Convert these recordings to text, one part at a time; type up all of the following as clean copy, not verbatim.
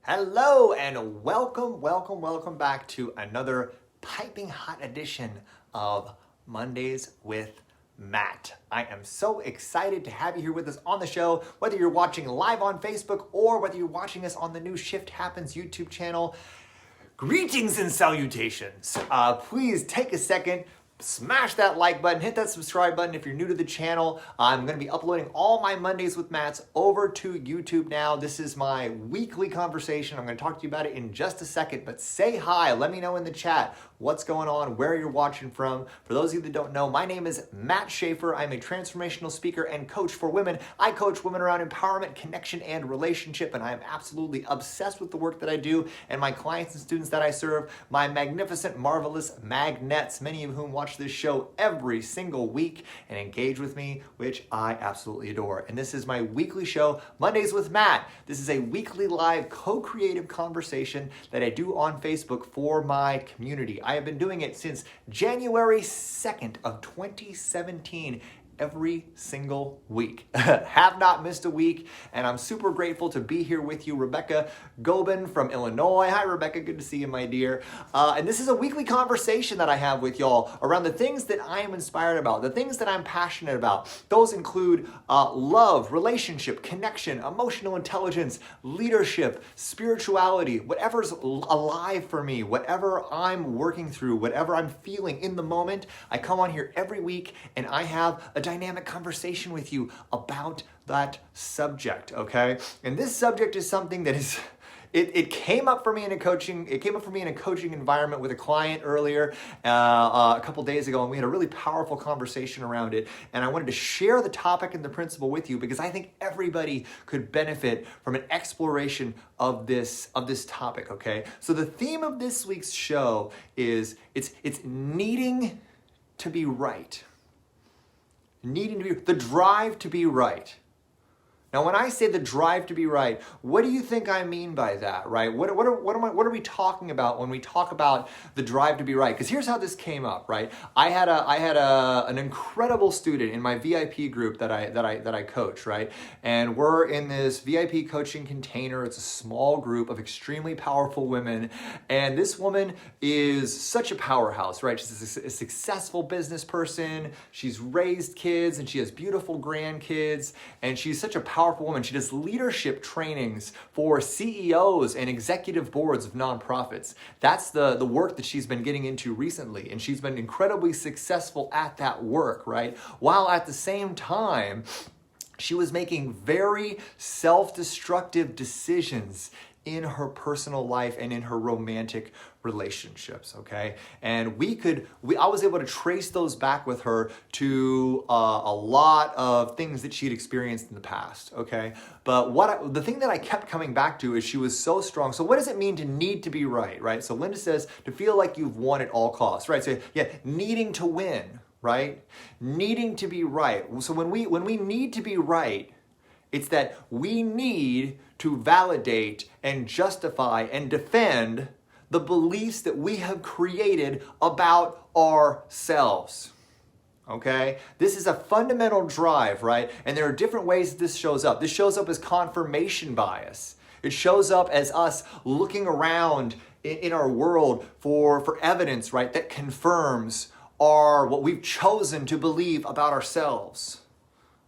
Hello and welcome back to another piping hot edition of Mondays with Matt. I am so excited to have you here with us on the show, whether you're watching live on Facebook or whether you're watching us on the new Shift Happens YouTube channel. Greetings and salutations. Please take a second, smash that like button, hit that subscribe button if you're new to the channel. I'm going to be uploading all my Mondays with Matts over to YouTube now. This is my weekly conversation. I'm going to talk to you about it in just a second, but say hi. Let me know in the chat what's going on, where you're watching from. For those of you that don't know, my name is Matt Schaefer. I'm a transformational speaker and coach for women. I coach women around empowerment, connection, and relationship, and I am absolutely obsessed with the work that I do and my clients and students that I serve, my magnificent, marvelous magnets, many of whom watch this show every single week and engage with me, which I absolutely adore. And this is my weekly show, Mondays with Matt. This is a weekly live co-creative conversation that I do on Facebook for my community. I have been doing it since January 2nd of 2017. Every single week. Have not missed a week, and I'm super grateful to be here with you. Rebecca Gobin from Illinois. Hi, Rebecca. Good to see you, my dear. And this is a weekly conversation that I have with y'all around the things that I am inspired about, the things that I'm passionate about. Those include love, relationship, connection, emotional intelligence, leadership, spirituality, whatever's alive for me, whatever I'm working through, whatever I'm feeling in the moment. I come on here every week, and I have a dynamic conversation with you about that subject, okay? And this subject is something that is, it came up for me in a coaching environment with a client earlier, a couple days ago, and we had a really powerful conversation around it. And I wanted to share the topic and the principle with you because I think everybody could benefit from an exploration of this topic, okay? So the theme of this week's show is it's needing to be right. The drive to be right. Now, when I say the drive to be right, what do you think I mean by that, right? What are we talking about when we talk about the drive to be right? Because here's how this came up, right? I had an incredible student in my VIP group that I coach, right? And we're in this VIP coaching container. It's a small group of extremely powerful women, and this woman is such a powerhouse, right? She's a successful business person. She's raised kids, and she has beautiful grandkids, and she's such a powerful woman. She does leadership trainings for CEOs and executive boards of nonprofits. That's the work that she's been getting into recently, and she's been incredibly successful at that work, right? While at the same time, she was making very self-destructive decisions in her personal life and in her romantic relationships, okay? And I was able to trace those back with her to a lot of things that she'd experienced in the past, okay? But the thing that I kept coming back to is she was so strong. So what does it mean to need to be right? So Linda says to feel like you've won at all costs, right? So yeah, needing to win, right? Needing to be right. So when we need to be right, it's that we need to validate and justify and defend the beliefs that we have created about ourselves. Okay? This is a fundamental drive, right? And there are different ways that this shows up. This shows up as confirmation bias. It shows up as us looking around in our world for evidence, right, that confirms what we've chosen to believe about ourselves.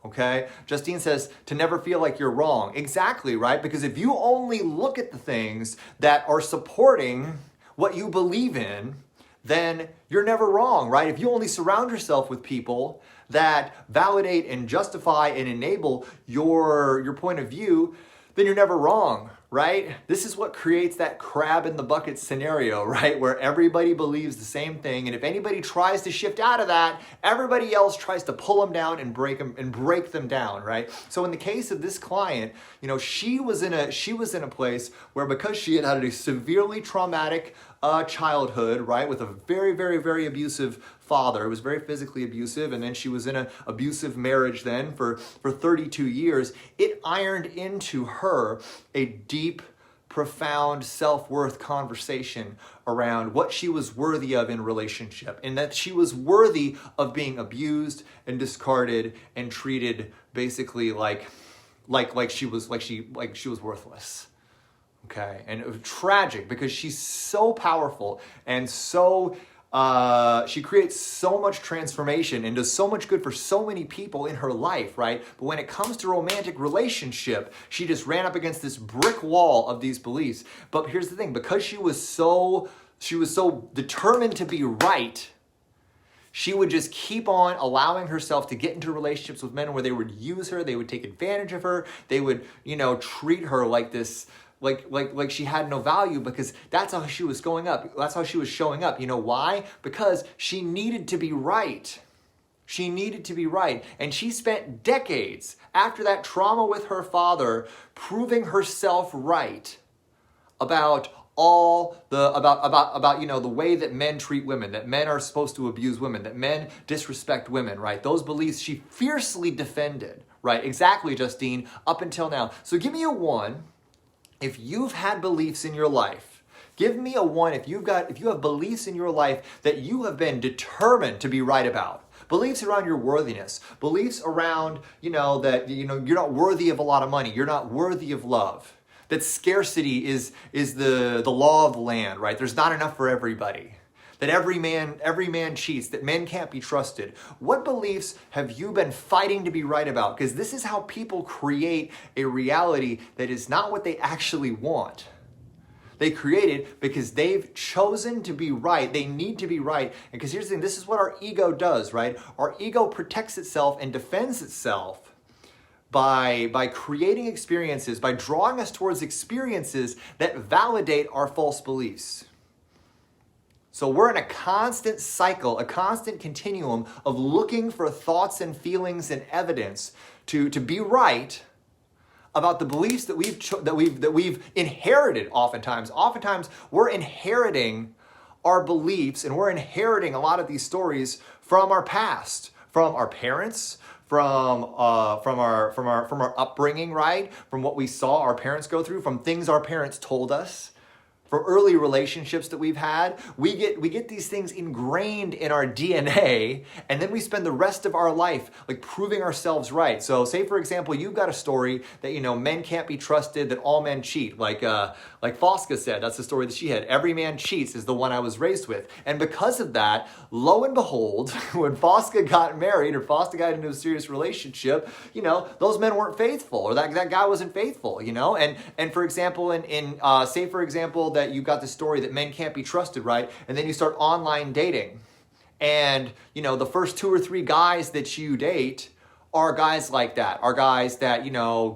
Okay? Justine says to never feel like you're wrong. Exactly, right? Because if you only look at the things that are supporting what you believe in, then you're never wrong, right? If you only surround yourself with people that validate and justify and enable your point of view, then you're never wrong, right? This is what creates that crab in the bucket scenario, right? Where everybody believes the same thing, and if anybody tries to shift out of that, everybody else tries to pull them down and break them down, right? So in the case of this client, she was in a place where, because she had a severely traumatic childhood, right, with a very, very, very abusive father. It was very physically abusive, and then she was in an abusive marriage then for 32 years. It ironed into her a deep, profound self-worth conversation around what she was worthy of in relationship, and that she was worthy of being abused and discarded and treated basically like she was worthless. okay? And it was tragic because she's so powerful and so, she creates so much transformation and does so much good for so many people in her life, right? But when it comes to romantic relationship, she just ran up against this brick wall of these beliefs. But here's the thing, because she was so determined to be right, she would just keep on allowing herself to get into relationships with men where they would use her, they would take advantage of her, they would, treat her like this, like she had no value, because that's how she was going up. That's how she was showing up. You know why? Because she needed to be right. She needed to be right. And she spent decades after that trauma with her father proving herself right about the way that men treat women, that men are supposed to abuse women, that men disrespect women, right? Those beliefs she fiercely defended, right? Exactly, Justine, up until now. So give me a 1 if you've had beliefs in your life. Give me a 1 if you have beliefs in your life that you have been determined to be right about. Beliefs around your worthiness, beliefs around, that you're not worthy of a lot of money, you're not worthy of love. That scarcity is the law of the land, right? There's not enough for everybody. That every man cheats, that men can't be trusted. What beliefs have you been fighting to be right about? Because this is how people create a reality that is not what they actually want. They create it because they've chosen to be right. They need to be right. And because here's the thing, this is what our ego does, right? Our ego protects itself and defends itself by creating experiences, by drawing us towards experiences that validate our false beliefs. So we're in a constant cycle, a constant continuum of looking for thoughts and feelings and evidence to be right about the beliefs that we've inherited. Oftentimes we're inheriting our beliefs, and we're inheriting a lot of these stories from our past, from our parents, from our upbringing, right? From what we saw our parents go through, from things our parents told us, from early relationships that we've had. We get these things ingrained in our DNA, and then we spend the rest of our life like proving ourselves right. So say, for example, you've got a story that, men can't be trusted, that all men cheat. Like Fosca said, that's the story that she had. Every man cheats is the one I was raised with. And because of that, lo and behold, when Fosca got married or Fosca got into a serious relationship, those men weren't faithful, or that guy wasn't faithful, And for example, say for example that you got the story that men can't be trusted, right? And then you start online dating, and the first 2 or 3 guys that you date are guys like that, are guys that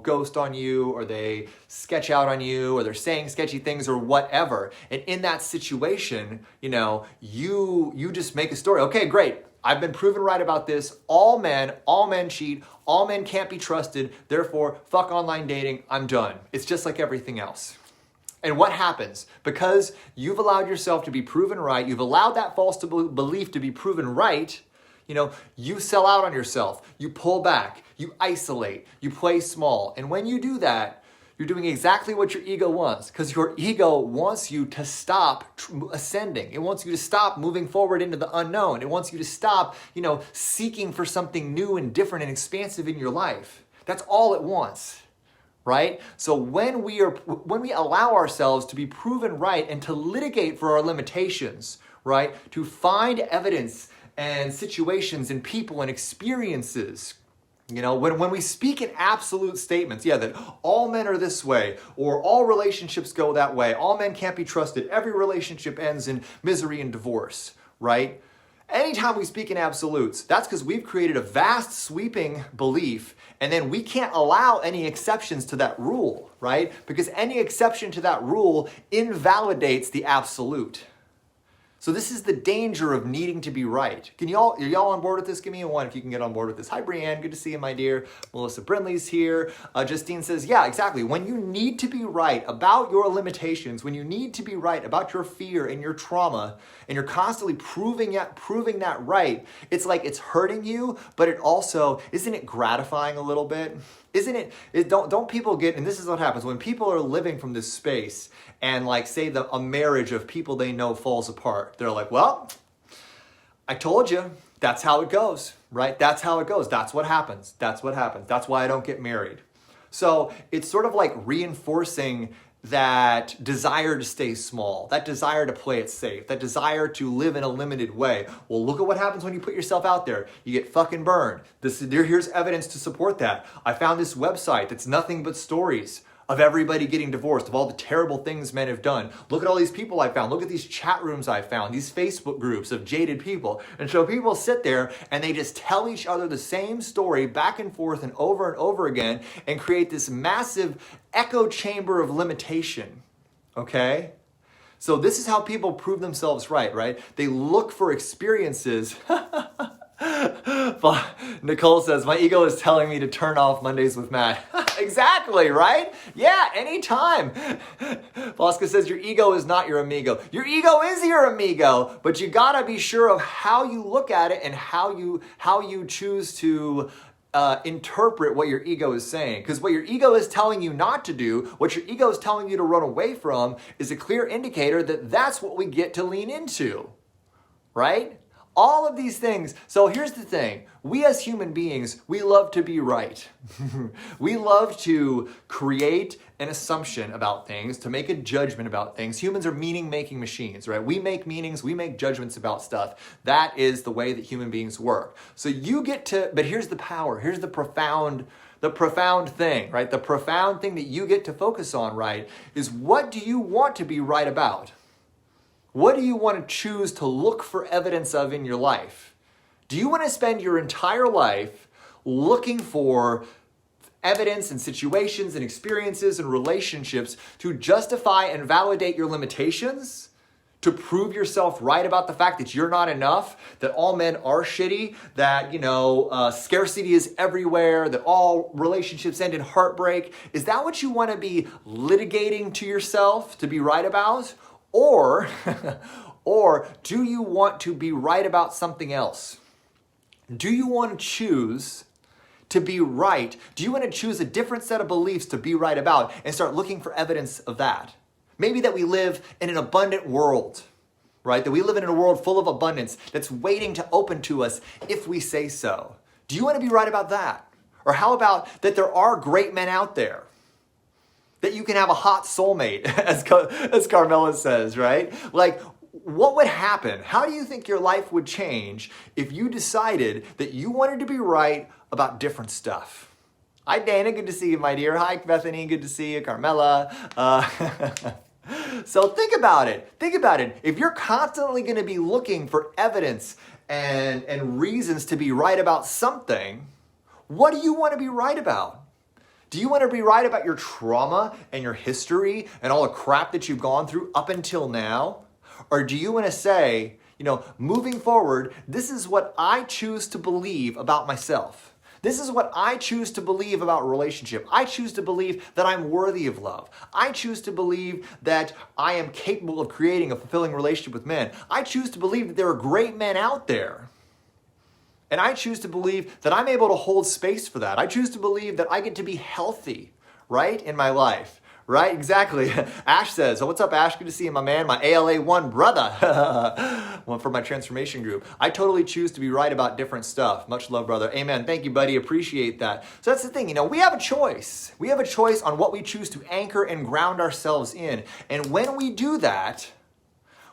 ghost on you, or they sketch out on you, or they're saying sketchy things or whatever. And in that situation, you just make a story. Okay, great, I've been proven right about this. All men cheat, all men can't be trusted, therefore fuck online dating, I'm done. It's just like everything else. And what happens? Because you've allowed yourself to be proven right, you've allowed that false belief to be proven right, you sell out on yourself, you pull back, you isolate, you play small. And when you do that, you're doing exactly what your ego wants, because your ego wants you to stop ascending. It wants you to stop moving forward into the unknown. It wants you to stop, seeking for something new and different and expansive in your life. That's all it wants. Right? So when we allow ourselves to be proven right and to litigate for our limitations, right? To find evidence and situations and people and experiences, when we speak in absolute statements, that all men are this way, or all relationships go that way, all men can't be trusted, every relationship ends in misery and divorce, right? Anytime we speak in absolutes, that's because we've created a vast sweeping belief, and then we can't allow any exceptions to that rule, right? Because any exception to that rule invalidates the absolute. So this is the danger of needing to be right. Are y'all on board with this? Give me a 1 if you can get on board with this. Hi, Brianne. Good to see you, my dear. Melissa Brindley's here. Justine says, yeah, exactly. When you need to be right about your limitations, when you need to be right about your fear and your trauma, and you're constantly proving that right, it's like it's hurting you, but it also, isn't it gratifying a little bit? Isn't it, don't people get, and this is what happens, when people are living from this space and like say a marriage of people they know falls apart, they're like, well, I told you, that's how it goes, right? That's how it goes. That's what happens. That's what happens. That's why I don't get married. So it's sort of like reinforcing that desire to stay small, that desire to play it safe, that desire to live in a limited way. Well, look at what happens when you put yourself out there. You get fucking burned. Here's evidence to support that. I found this website that's nothing but stories of everybody getting divorced, of all the terrible things men have done. Look at all these people I found. Look at these chat rooms I found, these Facebook groups of jaded people. And so people sit there and they just tell each other the same story back and forth and over again and create this massive echo chamber of limitation, okay? So this is how people prove themselves right? They look for experiences. Nicole says, my ego is telling me to turn off Mondays with Matt. Exactly, right? Yeah, anytime. Bosca says, your ego is not your amigo. Your ego is your amigo, but you gotta be sure of how you look at it and how you choose to interpret what your ego is saying. Because what your ego is telling you not to do, what your ego is telling you to run away from, is a clear indicator that that's what we get to lean into, right? All of these things. So here's the thing. We as human beings, we love to be right. We love to create an assumption about things, to make a judgment about things. Humans are meaning-making machines, right? We make meanings, we make judgments about stuff. That is the way that human beings work. So you get to, but here's the power, here's the profound thing, right? The profound thing that you get to focus on, right, is what do you want to be right about? What do you want to choose to look for evidence of in your life? Do you want to spend your entire life looking for evidence and situations and experiences and relationships to justify and validate your limitations? To prove yourself right about the fact that you're not enough, that all men are shitty, that, scarcity is everywhere, that all relationships end in heartbreak? Is that what you want to be litigating to yourself to be right about? Or do you want to be right about something else? Do you want to choose to be right? Do you want to choose a different set of beliefs to be right about and start looking for evidence of that? Maybe that we live in an abundant world, right? That we live in a world full of abundance that's waiting to open to us if we say so. Do you want to be right about that? Or how about that there are great men out there? That you can have a hot soulmate, as Carmela says, right? Like, what would happen? How do you think your life would change if you decided that you wanted to be right about different stuff? Hi, Dana. Good to see you, my dear. Hi, Bethany. Good to see you. Carmela. So think about it. Think about it. If you're constantly going to be looking for evidence and reasons to be right about something, what do you want to be right about? Do you want to be right about your trauma and your history and all the crap that you've gone through up until now? Or do you want to say, moving forward, this is what I choose to believe about myself. This is what I choose to believe about relationship. I choose to believe that I'm worthy of love. I choose to believe that I am capable of creating a fulfilling relationship with men. I choose to believe that there are great men out there. And I choose to believe that I'm able to hold space for that. I choose to believe that I get to be healthy, right, in my life, right? Exactly. Ash says, what's up, Ash? Good to see you, my man, my ALA1 brother. One for my transformation group. I totally choose to be right about different stuff. Much love, brother. Amen. Thank you, buddy. Appreciate that. So that's the thing, we have a choice. We have a choice on what we choose to anchor and ground ourselves in. And when we do that,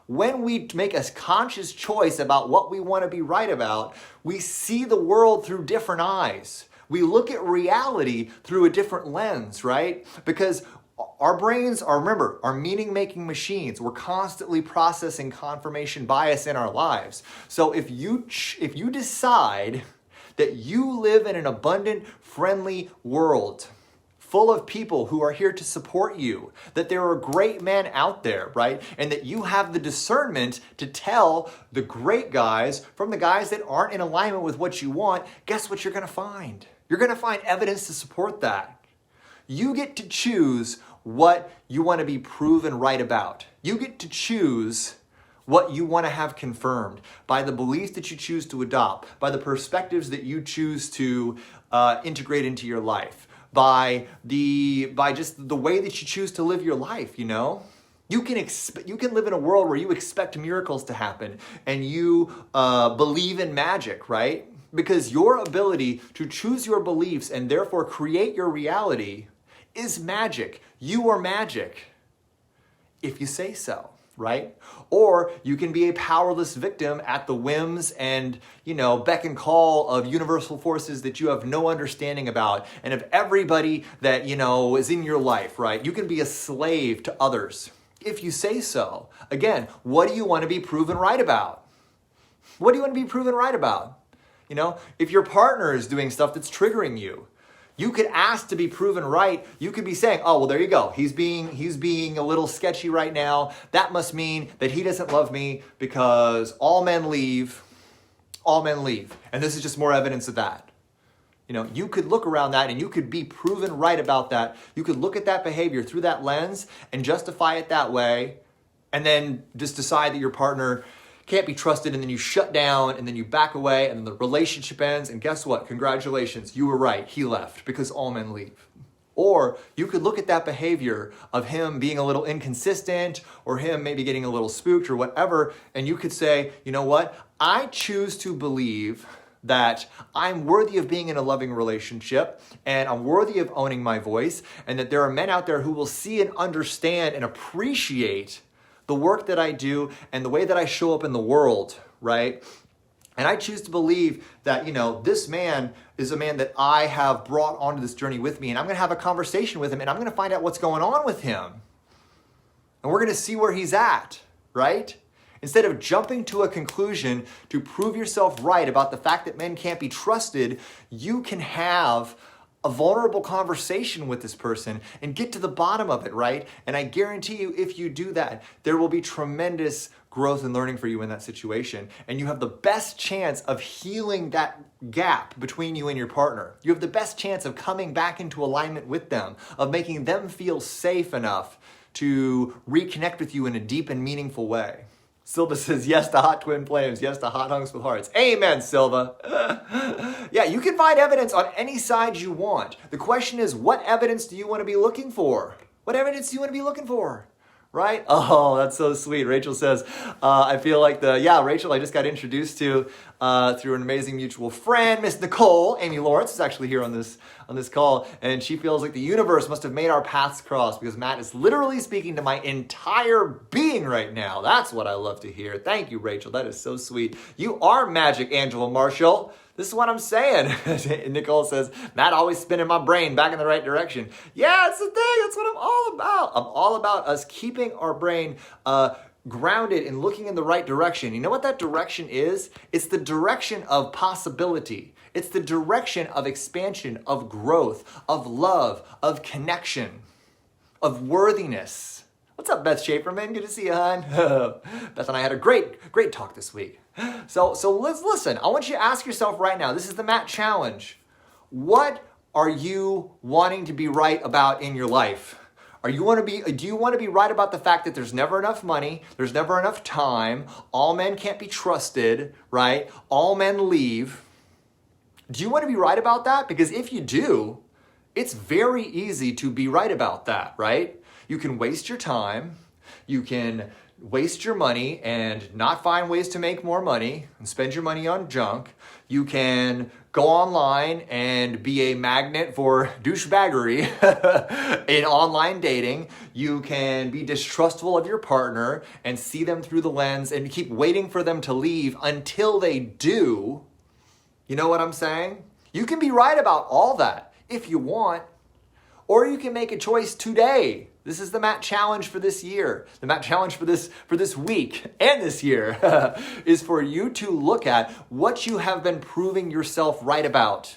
when we make a conscious choice about what we want to be right about, we see the world through different eyes. We look at reality through a different lens, right? Because our brains are meaning-making machines. We're constantly processing confirmation bias in our lives. So if you decide that you live in an abundant, friendly world, full of people who are here to support you, that there are great men out there, right? And that you have the discernment to tell the great guys from the guys that aren't in alignment with what you want, guess what you're going to find? You're going to find evidence to support that. You get to choose what you want to be proven right about. You get to choose what you want to have confirmed by the beliefs that you choose to adopt, by the perspectives that you choose to integrate into your life, by just the way that you choose to live your life, You can live in a world where you expect miracles to happen and you believe in magic, right? Because your ability to choose your beliefs and therefore create your reality is magic. You are magic. if you say so, right? Or you can be a powerless victim at the whims and, beck and call of universal forces that you have no understanding about and of everybody that, is in your life, right? You can be a slave to others if you say so. Again, what do you want to be proven right about? What do you want to be proven right about? If your partner is doing stuff that's triggering you, you could ask to be proven right. You could be saying, oh, well, there you go. He's being a little sketchy right now. That must mean that he doesn't love me because all men leave. All men leave. And this is just more evidence of that. You could look around that and you could be proven right about that. You could look at that behavior through that lens and justify it that way, and then just decide that your partner can't be trusted, and then you shut down, and then you back away, and then the relationship ends, and guess what? Congratulations, you were right, he left, because all men leave. Or you could look at that behavior of him being a little inconsistent, or him maybe getting a little spooked or whatever, and you could say, you know what? I choose to believe that I'm worthy of being in a loving relationship, and I'm worthy of owning my voice, and that there are men out there who will see and understand and appreciate the work that I do and the way that I show up in the world, right? And I choose to believe that, this man is a man that I have brought onto this journey with me, and I'm going to have a conversation with him, and I'm going to find out what's going on with him. And we're going to see where he's at, right? Instead of jumping to a conclusion to prove yourself right about the fact that men can't be trusted, you can have a vulnerable conversation with this person and get to the bottom of it, right? And I guarantee you, if you do that, there will be tremendous growth and learning for you in that situation. And you have the best chance of healing that gap between you and your partner. You have the best chance of coming back into alignment with them, of making them feel safe enough to reconnect with you in a deep and meaningful way. Silva says, yes to hot twin flames. Yes to hot hunks with hearts. Amen, Silva. Yeah, you can find evidence on any side you want. The question is, what evidence do you want to be looking for? What evidence do you want to be looking for? Right? Oh, that's so sweet. Rachel says, I feel like Rachel, I just got introduced to through an amazing mutual friend, Miss Nicole. Amy Lawrence is actually here on this call, and she feels like the universe must have made our paths cross because Matt is literally speaking to my entire being right now. That's what I love to hear. Thank you, Rachel. That is so sweet. You are magic, Angela Marshall. This is what I'm saying. Nicole says, Matt always spinning my brain back in the right direction. Yeah, it's the thing. That's what I'm all about. I'm all about us keeping our brain grounded and looking in the right direction. You know what that direction is? It's the direction of possibility. It's the direction of expansion, of growth, of love, of connection, of worthiness. What's up, Beth Schaeferman? Good to see you, hon. Beth and I had a great talk this week. So let's listen. I want you to ask yourself right now, this is the Matt Challenge. What are you wanting to be right about in your life? Do you want to be right about the fact that there's never enough money, there's never enough time, all men can't be trusted, right? All men leave. Do you want to be right about that? Because if you do, it's very easy to be right about that, right? You can waste your time, you can waste your money and not find ways to make more money and spend your money on junk. You can go online and be a magnet for douchebaggery in online dating. You can be distrustful of your partner and see them through the lens and keep waiting for them to leave until they do. You know what I'm saying? You can be right about all that if you want, or you can make a choice today. This is the Matt Challenge for this year. The Matt Challenge for this week and this year is for you to look at what you have been proving yourself right about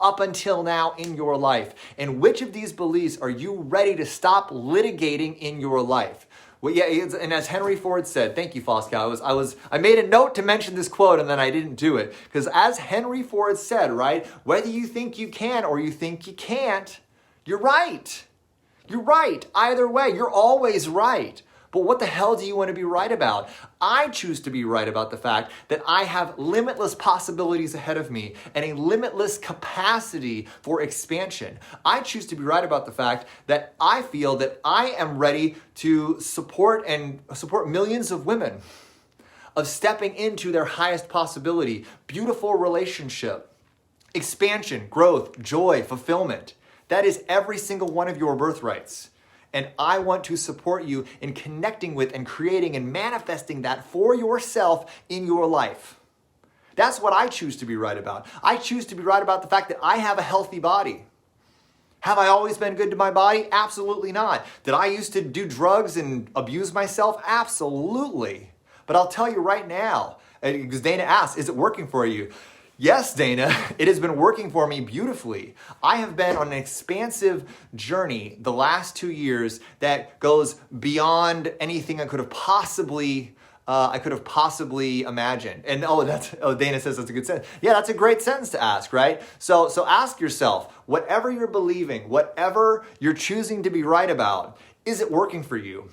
up until now in your life. And which of these beliefs are you ready to stop litigating in your life? Well, yeah, and as Henry Ford said, thank you, Fosca. I made a note to mention this quote and then I didn't do it. Because as Henry Ford said, right, whether you think you can or you think you can't, you're right. You're right. Either way, you're always right. But what the hell do you want to be right about? I choose to be right about the fact that I have limitless possibilities ahead of me and a limitless capacity for expansion. I choose to be right about the fact that I feel that I am ready to support millions of women of stepping into their highest possibility, beautiful relationship, expansion, growth, joy, fulfillment. That is every single one of your birthrights. And I want to support you in connecting with and creating and manifesting that for yourself in your life. That's what I choose to be right about. I choose to be right about the fact that I have a healthy body. Have I always been good to my body? Absolutely not. Did I used to do drugs and abuse myself? Absolutely. But I'll tell you right now, because Dana asked, is it working for you? Yes, Dana, it has been working for me beautifully. I have been on an expansive journey the last 2 years that goes beyond anything I could have possibly imagined. And Dana says that's a good sentence. Yeah, that's a great sentence to ask, right? So ask yourself, whatever you're believing, whatever you're choosing to be right about, is it working for you?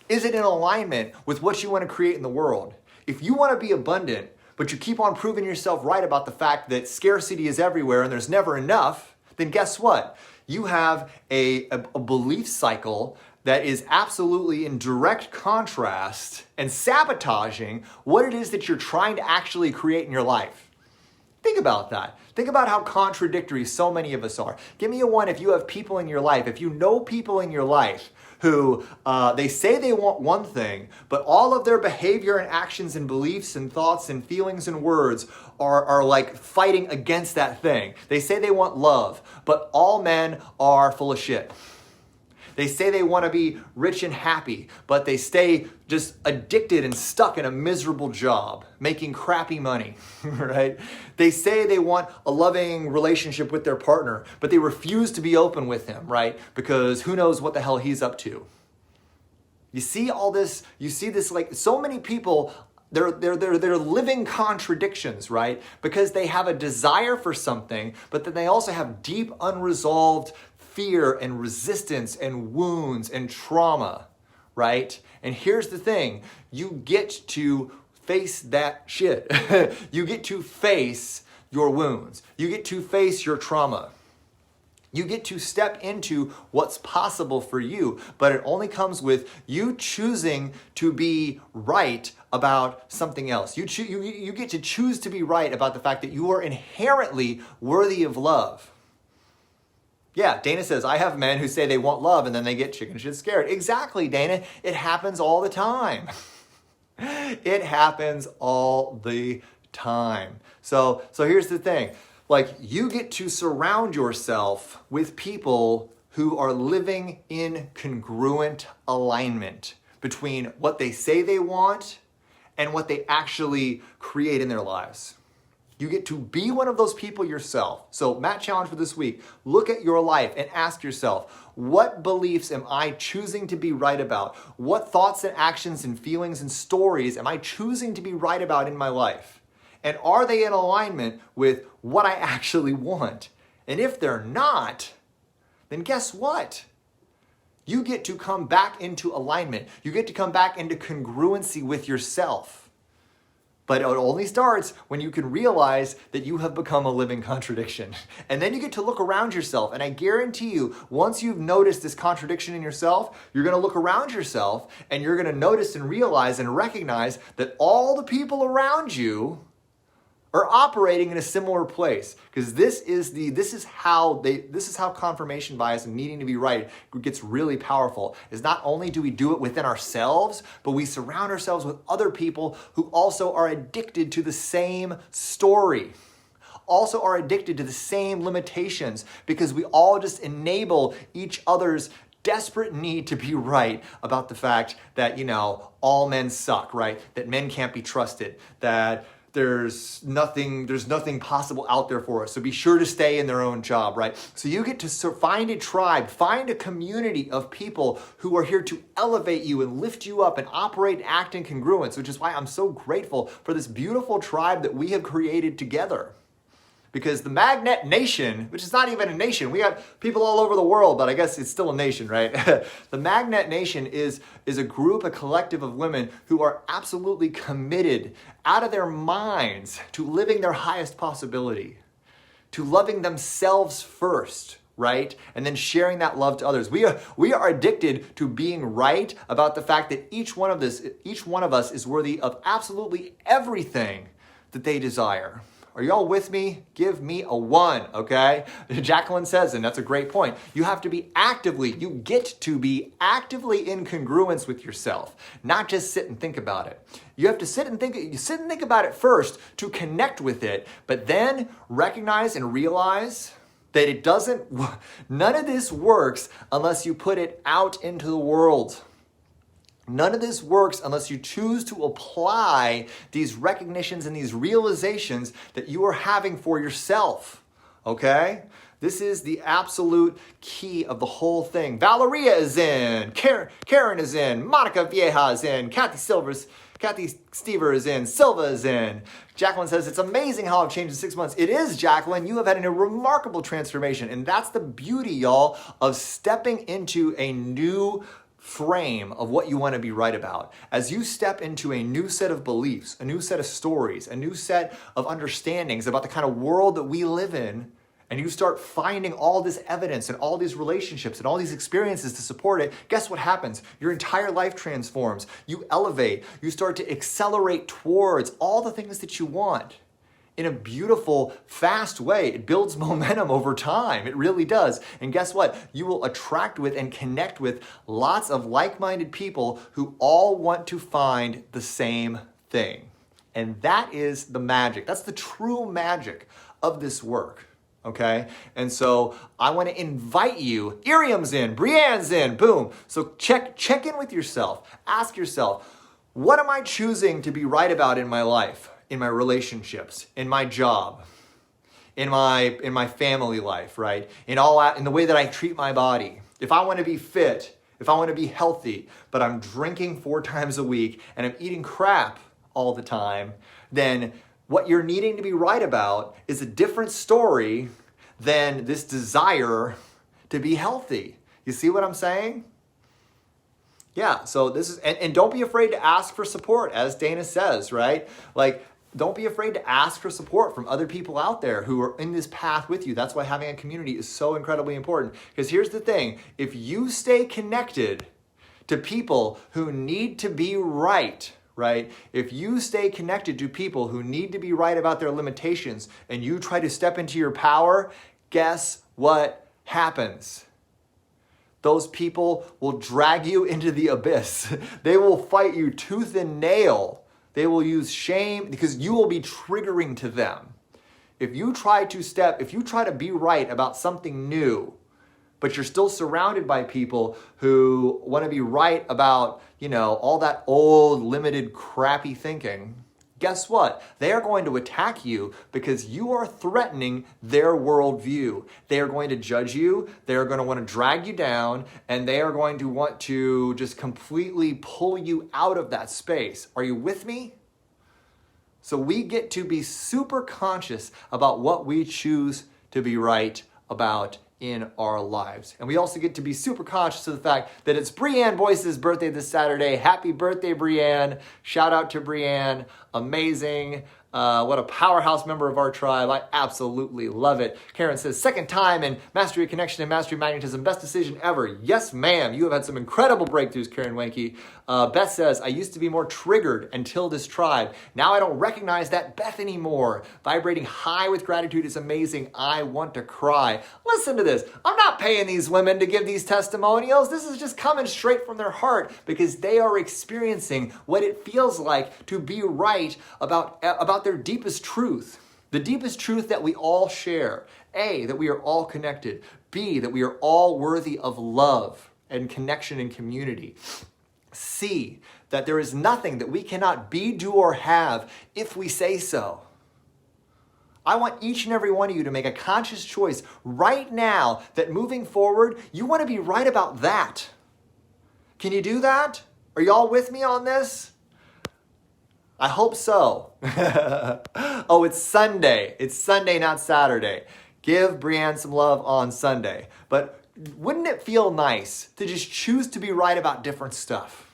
Is it in alignment with what you want to create in the world? If you want to be abundant, but you keep on proving yourself right about the fact that scarcity is everywhere and there's never enough, then guess what? You have a belief cycle that is absolutely in direct contrast and sabotaging what it is that you're trying to actually create in your life. Think about that. Think about how contradictory so many of us are. Give me a one if you have people in your life, if you know people in your life who they say they want one thing, but all of their behavior and actions and beliefs and thoughts and feelings and words are like fighting against that thing. They say they want love, but all men are full of shit. They say they want to be rich and happy, but they stay just addicted and stuck in a miserable job, making crappy money, right? They say they want a loving relationship with their partner, but they refuse to be open with him, right? Because who knows what the hell he's up to. You see all this, like so many people, they're living contradictions, right? Because they have a desire for something, but then they also have deep unresolved fear and resistance and wounds and trauma, right? And here's the thing, you get to face that shit. You get to face your wounds. You get to face your trauma. You get to step into what's possible for you, but it only comes with you choosing to be right about something else. You get to choose to be right about the fact that you are inherently worthy of love. Yeah, Dana says, I have men who say they want love and then they get chicken shit scared. Exactly, Dana. It happens all the time. It happens all the time. So here's the thing. Like, you get to surround yourself with people who are living in congruent alignment between what they say they want and what they actually create in their lives. You get to be one of those people yourself. So Matt challenge for this week, look at your life and ask yourself, what beliefs am I choosing to be right about? What thoughts and actions and feelings and stories am I choosing to be right about in my life? And are they in alignment with what I actually want? And if they're not, then guess what? You get to come back into alignment. You get to come back into congruency with yourself. But it only starts when you can realize that you have become a living contradiction. And then you get to look around yourself. And I guarantee you, once you've noticed this contradiction in yourself, you're going to look around yourself and you're going to notice and realize and recognize that all the people around you are operating in a similar place, because this is how confirmation bias and needing to be right gets really powerful. Is not only do we do it within ourselves, but we surround ourselves with other people who also are addicted to the same story, also are addicted to the same limitations, because we all just enable each other's desperate need to be right about the fact that, all men suck, right? That men can't be trusted, that there's nothing possible out there for us. So be sure to stay in their own job, right? So you get to find a tribe, find a community of people who are here to elevate you and lift you up and operate and act in congruence, which is why I'm so grateful for this beautiful tribe that we have created together. Because the Magnet Nation, which is not even a nation, we have people all over the world, but I guess it's still a nation, right? The Magnet Nation is a group, a collective of women who are absolutely committed out of their minds to living their highest possibility, to loving themselves first, right? And then sharing that love to others. We are addicted to being right about the fact that each one of us is worthy of absolutely everything that they desire. Are y'all with me? Give me a 1, okay? Jacqueline says, and that's a great point, you get to be actively in congruence with yourself, not just sit and think about it. You have to sit and think about it first to connect with it, but then recognize and realize that none of this works unless you put it out into the world. None of this works unless you choose to apply these recognitions and these realizations that you are having for yourself, okay? This is the absolute key of the whole thing. Valeria is in, Karen is in, Monica Vieja is in, Kathy Stever is in, Silva is in. Jacqueline says, it's amazing how I've changed in 6 months. It is, Jacqueline. You have had a remarkable transformation. And that's the beauty, y'all, of stepping into a new frame of what you want to be right about. As you step into a new set of beliefs, a new set of stories, a new set of understandings about the kind of world that we live in, and you start finding all this evidence and all these relationships and all these experiences to support it, guess what happens? Your entire life transforms. You elevate. You start to accelerate towards all the things that you want in a beautiful, fast way. It builds momentum over time. It really does. And guess what? You will attract with and connect with lots of like-minded people who all want to find the same thing. And that is the magic. That's the true magic of this work. Okay? And so I want to invite you. Iriam's in, Brianne's in, boom. So check in with yourself. Ask yourself, what am I choosing to be right about in my life, in my relationships, in my job, in my family life, right? In the way that I treat my body. If I want to be fit, if I want to be healthy, but I'm drinking 4 times a week and I'm eating crap all the time, then what you're needing to be right about is a different story than this desire to be healthy. You see what I'm saying? Yeah, so this is, and don't be afraid to ask for support, as Dana says, right? Like, don't be afraid to ask for support from other people out there who are in this path with you. That's why having a community is so incredibly important. Because here's the thing, if you stay connected to people who need to be right? If you stay connected to people who need to be right about their limitations and you try to step into your power, guess what happens? Those people will drag you into the abyss. They will fight you tooth and nail. They will use shame because you will be triggering to them. If you try to be right about something new, but you're still surrounded by people who want to be right about, all that old, limited, crappy thinking, guess what? They are going to attack you because you are threatening their worldview. They are going to judge you. They are going to want to drag you down, and they are going to want to just completely pull you out of that space. Are you with me? So we get to be super conscious about what we choose to be right about in our lives. And we also get to be super conscious of the fact that it's Brianne Boyce's birthday this Saturday. Happy birthday, Brianne. Shout out to Brianne. Amazing. What a powerhouse member of our tribe. I absolutely love it. Karen says, second time in Mastery of Connection and Mastery of Magnetism. Best decision ever. Yes, ma'am. You have had some incredible breakthroughs, Karen Wenke. Beth says, I used to be more triggered until this tribe. Now I don't recognize that Beth anymore. Vibrating high with gratitude is amazing. I want to cry. Listen to this. I'm not paying these women to give these testimonials. This is just coming straight from their heart because they are experiencing what it feels like to be right about their deepest truth. The deepest truth that we all share. A, that we are all connected. B, that we are all worthy of love and connection and community. C, that there is nothing that we cannot be, do, or have if we say so. I want each and every one of you to make a conscious choice right now that moving forward, you want to be right about that. Can you do that? Are y'all with me on this? I hope so. Oh, it's Sunday. It's Sunday, not Saturday. Give Brianne some love on Sunday. But wouldn't it feel nice to just choose to be right about different stuff?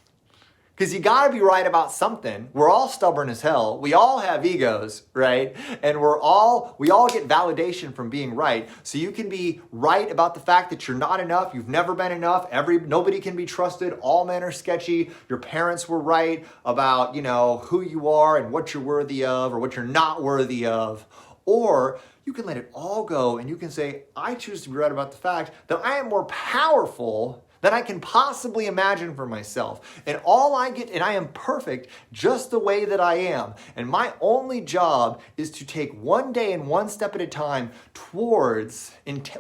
Because you got to be right about something. We're all stubborn as hell. We all have egos, right? And we all get validation from being right. So you can be right about the fact that you're not enough. You've never been enough. Nobody can be trusted. All men are sketchy. Your parents were right about, who you are and what you're worthy of or what you're not worthy of. Or you can let it all go and you can say, I choose to be right about the fact that I am more powerful than I can possibly imagine for myself. And all I get, and I am perfect just the way that I am. And my only job is to take one day and one step at a time towards,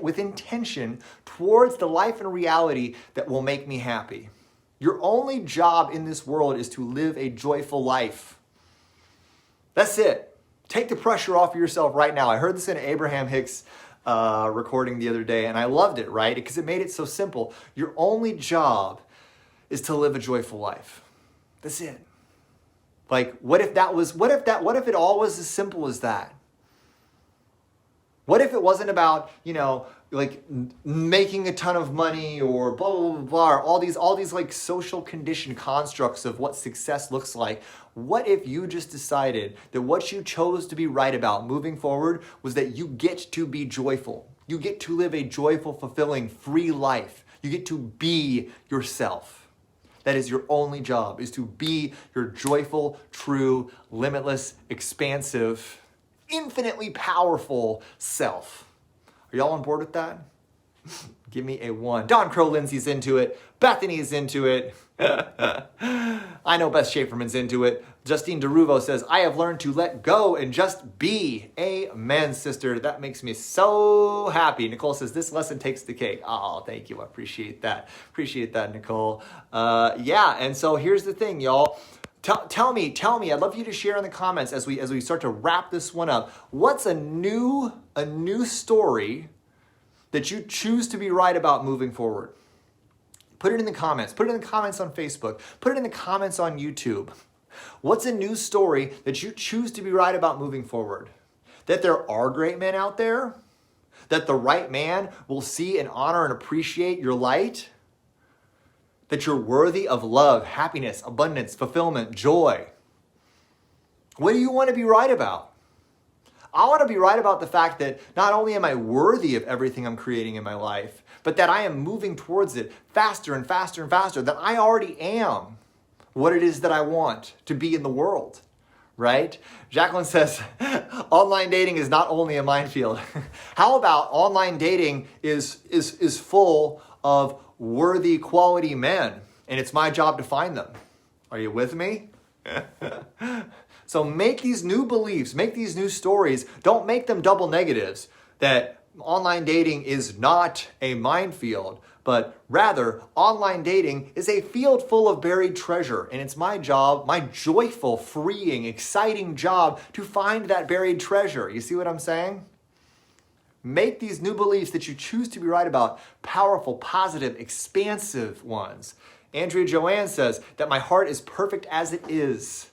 with intention, towards the life and reality that will make me happy. Your only job in this world is to live a joyful life. That's it. Take the pressure off of yourself right now. I heard this in Abraham Hicks' recording the other day, and I loved it, right? Because it made it so simple. Your only job is to live a joyful life. That's it. Like, what if it all was as simple as that? What if it wasn't about, like making a ton of money or blah, blah, blah, blah, or all these like social conditioned constructs of what success looks like? What if you just decided that what you chose to be right about moving forward was that you get to be joyful. You get to live a joyful, fulfilling, free life. You get to be yourself. That is your only job, is to be your joyful, true, limitless, expansive, infinitely powerful self. Are y'all on board with that? Give me a 1. Don Crow Lindsay's into it. Bethany's into it. I know Beth Schaeferman's into it. Justine DeRuvo says, I have learned to let go and just be. Amen, sister. That makes me so happy. Nicole says, this lesson takes the cake. Oh, thank you. I appreciate that. Appreciate that, Nicole. And so here's the thing, y'all. Tell me. I'd love you to share in the comments as we start to wrap this one up. What's a new story that you choose to be right about moving forward? Put it in the comments. Put it in the comments on Facebook. Put it in the comments on YouTube. What's a new story that you choose to be right about moving forward? That there are great men out there? That the right man will see and honor and appreciate your light? That you're worthy of love, happiness, abundance, fulfillment, joy? What do you want to be right about? I want to be right about the fact that not only am I worthy of everything I'm creating in my life, but that I am moving towards it faster and faster and faster, that I already am what it is that I want to be in the world, right? Jacqueline says, online dating is not only a minefield. How about online dating is full of worthy, quality men, and it's my job to find them. Are you with me? So make these new beliefs, make these new stories, don't make them double negatives, that online dating is not a minefield, but rather online dating is a field full of buried treasure. And it's my job, my joyful, freeing, exciting job to find that buried treasure. You see what I'm saying? Make these new beliefs that you choose to be right about powerful, positive, expansive ones. Andrea Joanne says that my heart is perfect as it is,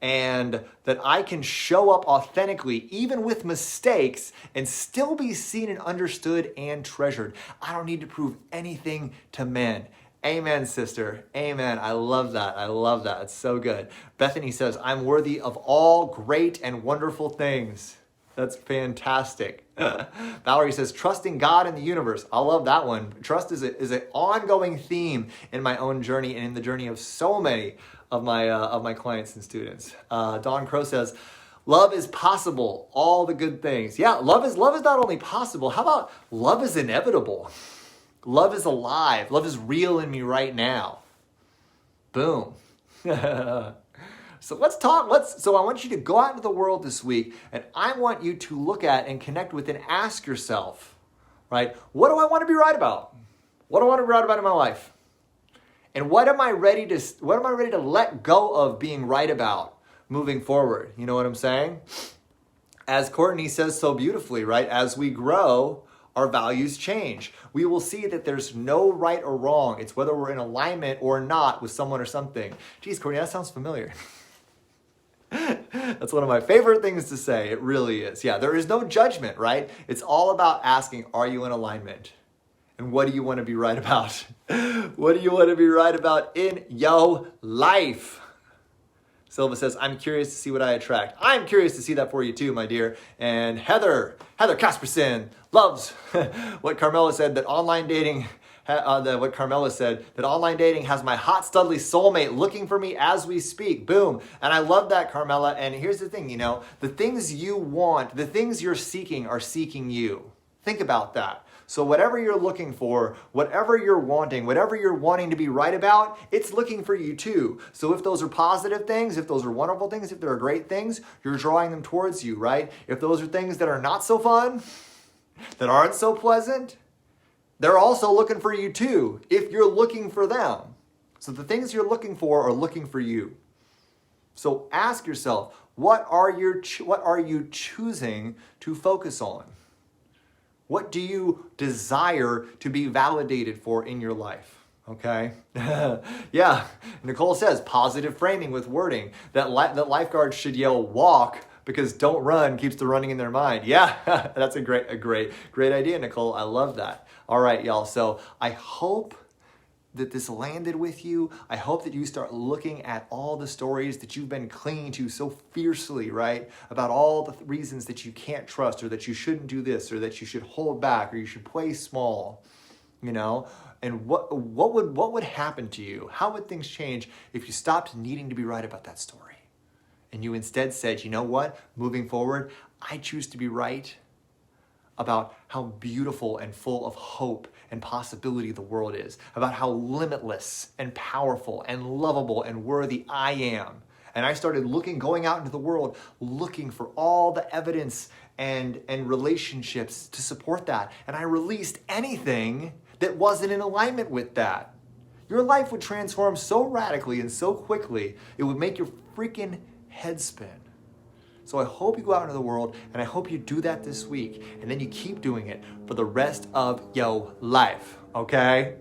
and that I can show up authentically, even with mistakes, and still be seen and understood and treasured. I don't need to prove anything to men. Amen, sister. Amen. I love that. I love that. It's so good. Bethany says, I'm worthy of all great and wonderful things. That's fantastic. Valerie says, trusting God and the universe. I love that one. Trust is an ongoing theme in my own journey and in the journey of so many of my clients and students. Dawn Crow says, love is possible. All the good things. Yeah, love is not only possible. How about love is inevitable? Love is alive. Love is real in me right now. Boom. So let's talk. So I want you to go out into the world this week, and I want you to look at and connect with and ask yourself, right? What do I want to be right about? What do I want to be right about in my life? And what am I ready to let go of being right about moving forward? You know what I'm saying? As Courtney says so beautifully, right? As we grow, our values change. We will see that there's no right or wrong. It's whether we're in alignment or not with someone or something. Geez, Courtney, that sounds familiar. That's one of my favorite things to say. It really is. Yeah, there is no judgment, right? It's all about asking, are you in alignment? And what do you want to be right about? What do you want to be right about in your life? Silva says, I'm curious to see what I attract. I'm curious to see that for you too, my dear. And Heather Casperson loves what Carmela said, that online dating what Carmela said, that online dating has my hot studly soulmate looking for me as we speak. Boom. And I love that, Carmela. And here's the thing, the things you want, the things you're seeking are seeking you. Think about that. So whatever you're looking for, whatever you're wanting to be right about, it's looking for you too. So if those are positive things, if those are wonderful things, if they're great things, you're drawing them towards you, right? If those are things that are not so fun, that aren't so pleasant, they're also looking for you too, if you're looking for them. So the things you're looking for are looking for you. So ask yourself, what are you choosing to focus on? What do you desire to be validated for in your life? Okay? Yeah, Nicole says positive framing with wording. That lifeguards should yell walk because don't run keeps the running in their mind. Yeah, that's a great idea, Nicole. I love that. All right, y'all. So I hope that this landed with you. I hope that you start looking at all the stories that you've been clinging to so fiercely, right? About all the reasons that you can't trust, or that you shouldn't do this, or that you should hold back, or you should play small, And what would happen to you? How would things change if you stopped needing to be right about that story? And you instead said, you know what? Moving forward, I choose to be right about how beautiful and full of hope and possibility the world is, about how limitless and powerful and lovable and worthy I am. And I started going out into the world, looking for all the evidence and relationships to support that. And I released anything that wasn't in alignment with that. Your life would transform so radically and so quickly, it would make your freaking head spin. So I hope you go out into the world, and I hope you do that this week, and then you keep doing it for the rest of your life, okay?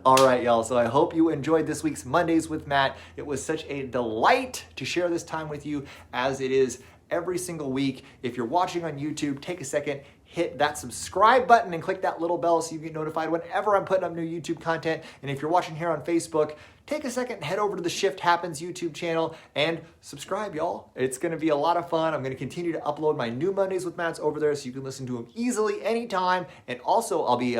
All right, y'all. So I hope you enjoyed this week's Mondays with Matt. It was such a delight to share this time with you, as it is every single week. If you're watching on YouTube, take a second, hit that subscribe button and click that little bell so you get notified whenever I'm putting up new YouTube content. And if you're watching here on Facebook, take a second and head over to the Shift Happens YouTube channel and subscribe, y'all. It's going to be a lot of fun. I'm going to continue to upload my new Mondays with Matts over there so you can listen to them easily anytime. And also, I'll be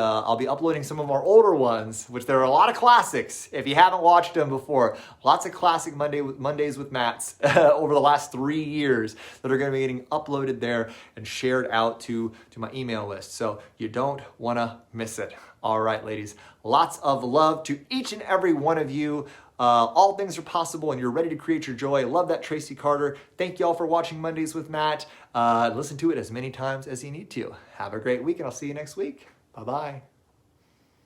uploading some of our older ones, which there are a lot of classics if you haven't watched them before. Lots of classic Mondays with Matts over the last 3 years that are going to be getting uploaded there and shared out to my email list. So you don't want to miss it. All right, ladies, lots of love to each and every one of you. All things are possible and you're ready to create your joy. Love that, Tracy Carter. Thank you all for watching Mondays with Matt. Listen to it as many times as you need to. Have a great week, and I'll see you next week. Bye-bye.